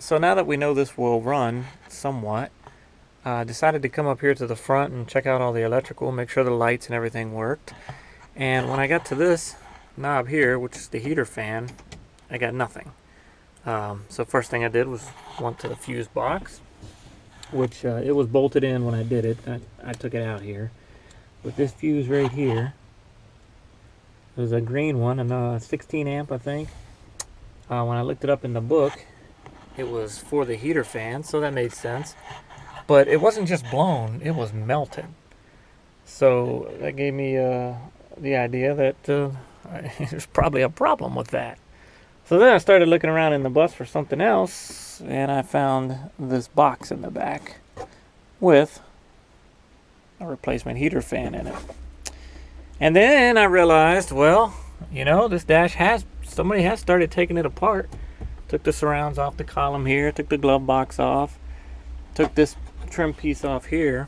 So now that we know this will run somewhat, I decided to come up here to the front and check out all the electrical, make sure the lights and everything worked. And when I got to this knob here, which is the heater fan, I got nothing. So first thing I did was went to the fuse box, which it was bolted in when I did it. I took it out here. With this fuse right here, it was a green one, a 16 amp I think. When I looked it up in the book, it was for the heater fan, so that made sense. But it wasn't just blown, it was melted. So that gave me the idea that there's probably a problem with that. So then I started looking around in the bus for something else, and I found this box in the back with a replacement heater fan in it. And then I realized, well, you know, this dash somebody has started taking it apart. Took the surrounds off the column here, took the glove box off, took this trim piece off here,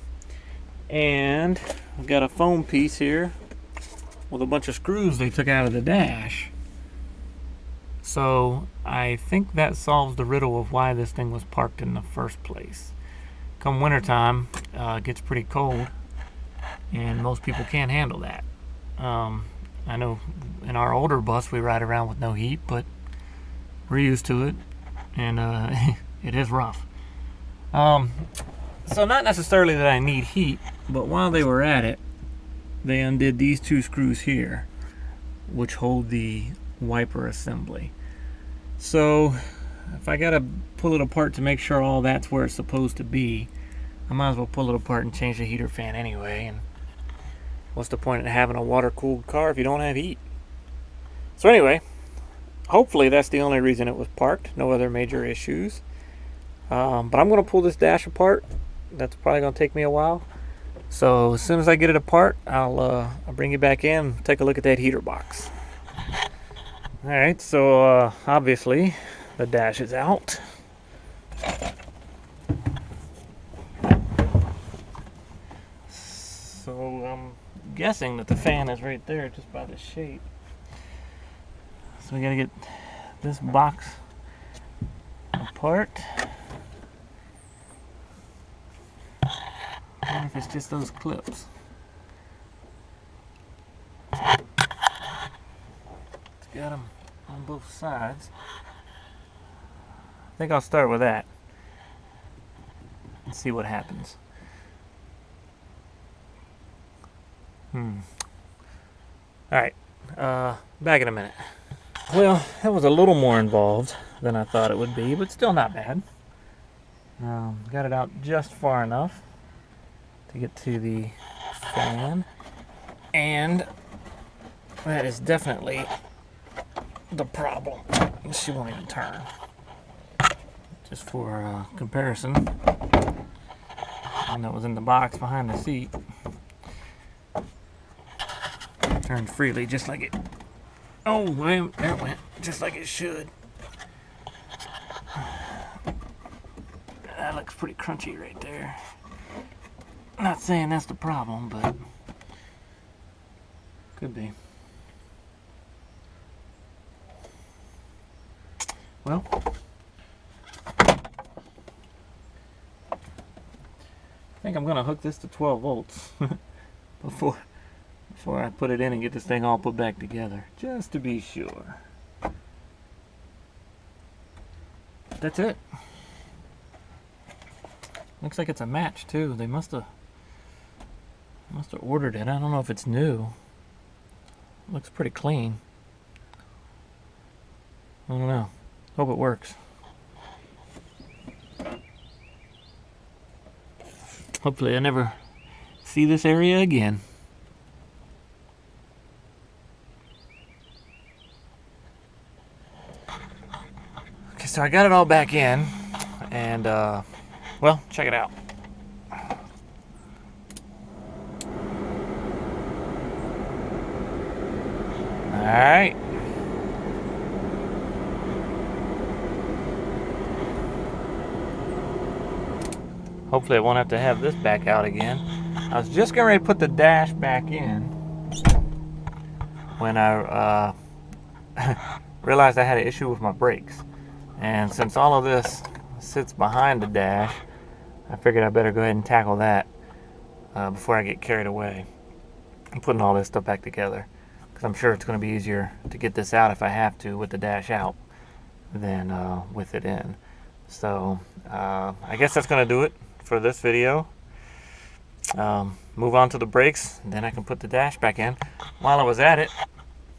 and I've got a foam piece here with a bunch of screws they took out of the dash. So I think that solves the riddle of why this thing was parked in the first place. Come wintertime, it gets pretty cold, and most people can't handle that. I know in our older bus we ride around with no heat, but we're used to it, and it is rough. So not necessarily that I need heat, but while they were at it, they undid these two screws here, which hold the wiper assembly. So if I gotta pull it apart to make sure all that's where it's supposed to be, I might as well pull it apart and change the heater fan anyway. And what's the point of having a water-cooled car if you don't have heat? So anyway, hopefully that's the only reason it was parked. No other major issues. But I'm going to pull this dash apart. That's probably going to take me a while. So as soon as I get it apart, I'll bring you back in, take a look at that heater box. Alright, so obviously the dash is out. So I'm guessing that the fan is right there just by the shape. So we gotta get this box apart. I wonder if it's just those clips. It's got them on both sides. I think I'll start with that and see what happens. Alright, back in a minute. Well, that was a little more involved than I thought it would be, but still not bad. Got it out just far enough to get to the fan, and that is definitely the problem. She won't even turn. Just for comparison, one that was in the box behind the seat turned freely, just like it. Oh, well, there it went, just like it should. That looks pretty crunchy right there. Not saying that's the problem, but could be. Well, I think I'm gonna hook this to 12 volts before I put it in and get this thing all put back together, just to be sure. That's it. Looks like it's a match too. They must have ordered it. I don't know if it's new. Looks pretty clean. I don't know. Hope it works. Hopefully I never see this area again. Okay, so I got it all back in, and well, check it out. Alright. Hopefully I won't have to have this back out again. I was just getting ready to put the dash back in when I realized I had an issue with my brakes. And since all of this sits behind the dash. I figured I better go ahead and tackle that before I get carried away. I'm putting all this stuff back together because I'm sure it's going to be easier to get this out if I have to with the dash out than with it in. So I guess that's going to do it for this video. Move on to the brakes, and then I can put the dash back in. While I was at it,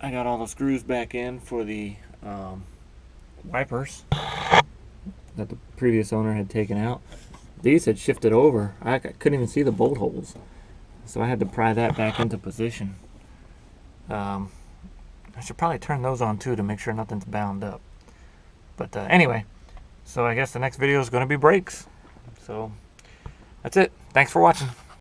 I got all the screws back in for the wipers that the previous owner had taken out. These had shifted over. I couldn't even see the bolt holes, so I had to pry that back into position. I should probably turn those on too to make sure nothing's bound up. But anyway, so I guess the next video is going to be brakes. So that's it. Thanks for watching.